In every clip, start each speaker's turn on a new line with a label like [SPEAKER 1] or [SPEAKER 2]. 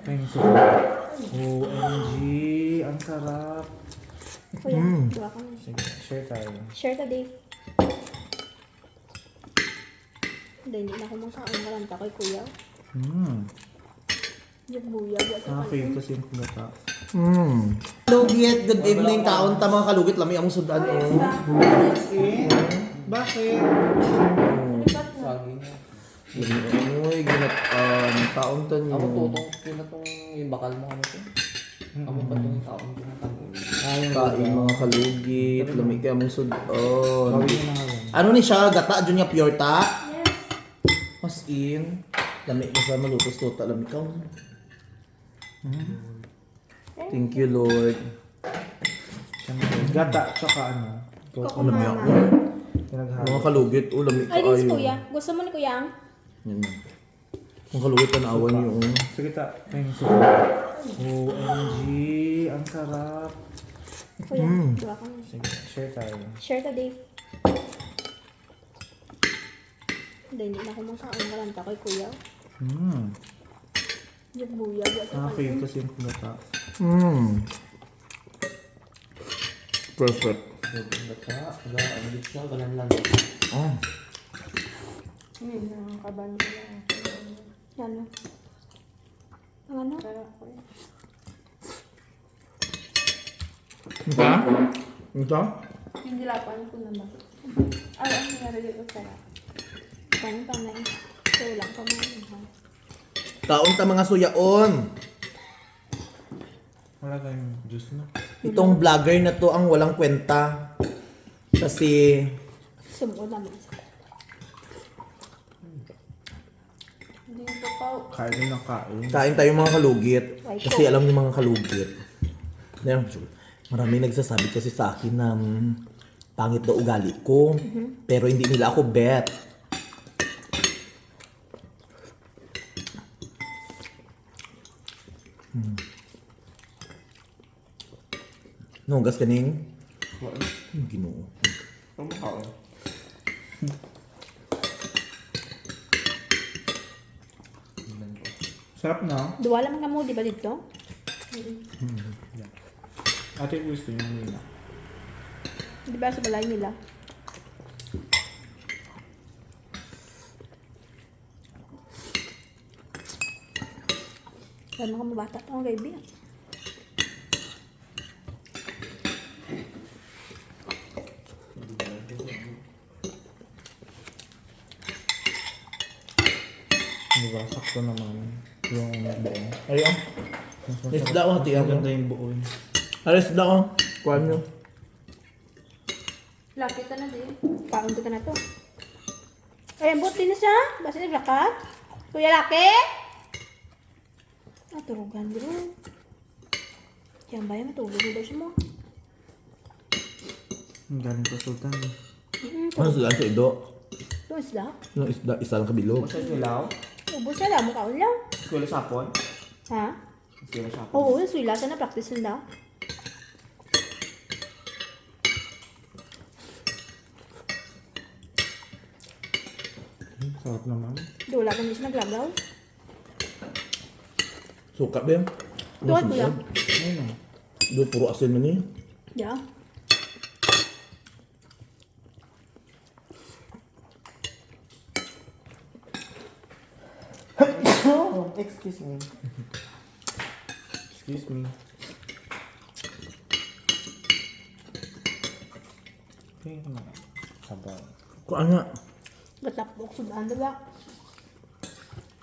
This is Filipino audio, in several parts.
[SPEAKER 1] Thank you. OMG, ang sarap.
[SPEAKER 2] Kuya, gawa kami.
[SPEAKER 1] Sige, share tayo.
[SPEAKER 2] Share today. Hindi na ako makain kalanta kay kuya. Yung buya.
[SPEAKER 1] Nakakave kasi yung kulata.
[SPEAKER 3] Kalugit, good evening, kaon ta mga kalugit, lami among sudan.
[SPEAKER 1] Bakit?
[SPEAKER 4] Saging.
[SPEAKER 3] Uy, ginat, kaon ta niyo.
[SPEAKER 4] Ako tutong pinatong yung bakal mo ano to. Ako pa itong taong pinatang.
[SPEAKER 3] Kain mga kalugit, lami kay among sudan.
[SPEAKER 1] Gawin mo na nga yan.
[SPEAKER 3] Ano ni siya, gata, dyan niya pure ta? Yes. As in, lami ko sa malutos to, lami ka. Thank you, Lord.
[SPEAKER 1] Gata, tsaka ano.
[SPEAKER 3] Ano niya ako?
[SPEAKER 1] Pinaghalo.
[SPEAKER 3] Mga kalugit, lami ka
[SPEAKER 2] Ay, this
[SPEAKER 3] ayo.
[SPEAKER 2] kuya. Gusto mo ni kuya ang?
[SPEAKER 3] Yan. Mga kalugit, tanaawan niyo.
[SPEAKER 1] Sige ta. Thank you. OMG, ang sarap.
[SPEAKER 2] Kuya, gawa kami.
[SPEAKER 1] Sige, share tayo.
[SPEAKER 2] Share today. Hindi na ako makain kalanta kay kuya. Yung buya.
[SPEAKER 1] Nakakave kasi yung kulata.
[SPEAKER 3] Perfect.
[SPEAKER 4] Gata, ano dito siya, ganun lang.
[SPEAKER 2] Nakakaban ko lang. Yan o. Ang ano?
[SPEAKER 3] Ito? Ito?
[SPEAKER 2] Yung dilapan ko naman. Ay, ang nangyari dito sarap. Paano pa na eh? So, lang pa mo.
[SPEAKER 3] Kaon ta mga suyaon.
[SPEAKER 1] Wala tayong juice na.
[SPEAKER 3] Itong vlogger na to ang walang kwenta. Kasi
[SPEAKER 2] Sumuot namin isa. Hindi ito pa.
[SPEAKER 1] Kain din ng kain.
[SPEAKER 3] kain tayo mga kalugit. Kasi alam niyo mga kalugit. Marami nagsasabi kasi sa akin na pangit daw ugali ko. Pero hindi nila ako bet. No, gas kaning. Ginoo.
[SPEAKER 1] Ano makain? Sarap na.
[SPEAKER 2] Duwa lang ka mo, di ba dito?
[SPEAKER 1] Ate gusto yung nila.
[SPEAKER 2] Di ba sa balay nila? Kaya mga mabata ito ang baby.
[SPEAKER 1] Diba? Sakto naman. Yung buo.
[SPEAKER 3] Ayun. Isda ko, hati ako.
[SPEAKER 1] Maganda yung buo.
[SPEAKER 3] Alis isda ko. Kuhan nyo.
[SPEAKER 2] Laki ka na din. Paunti ka na to. Ay, buti na siya. Basta naglakat. Kuya Laki? Naturugan bro. Yan ba yan? Matulog mo ba siya mo?
[SPEAKER 1] Ang galing ko sultan.
[SPEAKER 3] Ano sila sa ido?
[SPEAKER 2] Doon sila.
[SPEAKER 3] Yung isda, isa lang kabilog.
[SPEAKER 1] Sa silaw?
[SPEAKER 2] Ubus sila. Mukha lang.
[SPEAKER 1] Eskwela sapon?
[SPEAKER 2] Ha?
[SPEAKER 1] Eskwela sapon.
[SPEAKER 2] Oo, yung swila. Sana practice nila.
[SPEAKER 1] Sarap naman.
[SPEAKER 2] Dula ka siya naglagaw.
[SPEAKER 3] Suka ba yan?
[SPEAKER 2] Doon kuya.
[SPEAKER 1] Ayun.
[SPEAKER 3] Doon puro asin man niya.
[SPEAKER 2] Yeah.
[SPEAKER 1] Oh, excuse me. Excuse me. Okay, ano? Sabaw.
[SPEAKER 3] Kuhaan nga.
[SPEAKER 2] Gatapok sudan diba?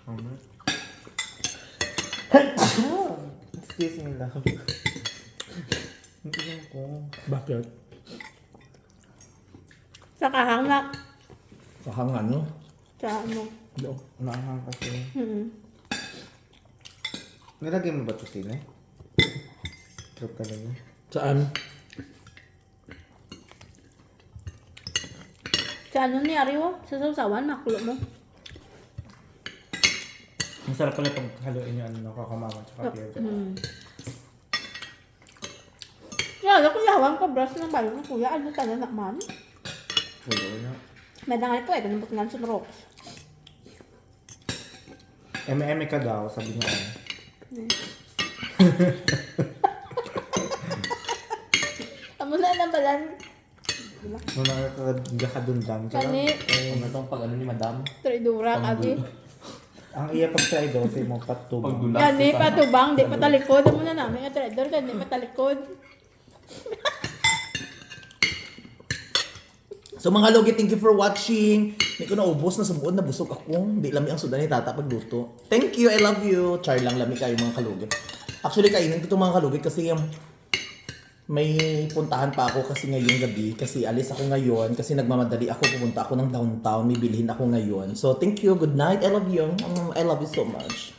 [SPEAKER 1] Alright. Excuse me, love. Hindi ko.
[SPEAKER 3] Bakit?
[SPEAKER 2] Sa kahanga.
[SPEAKER 3] Kahangan no?
[SPEAKER 2] Sa ano.
[SPEAKER 3] Doon.
[SPEAKER 1] Naanghang kasi. Nilagay mo ba ito sila? Sarap talaga.
[SPEAKER 3] Saan?
[SPEAKER 2] Sa ano ni Ariwo? Sa sausawan, makulo mo.
[SPEAKER 1] Ang sarap pala pag haluin yung ano, kakamama tsaka piyag.
[SPEAKER 2] Yeah, ako yawan ko brush ng bayo ng kuya. Ano tayo nakman?
[SPEAKER 1] Wala na.
[SPEAKER 2] Madangal po eh. Ganun nga sa rocks.
[SPEAKER 1] Eme-eme ka daw, sabi niya.
[SPEAKER 2] Amo na balan.
[SPEAKER 1] Nung nakakadundam ka lang.
[SPEAKER 2] Kani,
[SPEAKER 4] Ano tong pag ano ni madam?
[SPEAKER 2] tridura kami.
[SPEAKER 1] Ang iya pag-try daw sa imong patubang.
[SPEAKER 4] Pagdulas.
[SPEAKER 2] Kani, patubang, di patalikod. Amo na namin nga trader, kani patalikod.
[SPEAKER 3] So mga logi, thank you for watching. Hindi ko naubos na sumuod na busog ako. Hindi lami ang sudan ni tata pagluto. Thank you, I love you. Char lang lami kayo mga kalugit. Actually, kainin ko itong mga kalugit kasi may puntahan pa ako kasi ngayong gabi. Kasi alis ako ngayon. Kasi nagmamadali ako. Pupunta ako ng downtown. May bilhin ako ngayon. So, thank you. Good night. I love you. I love you so much.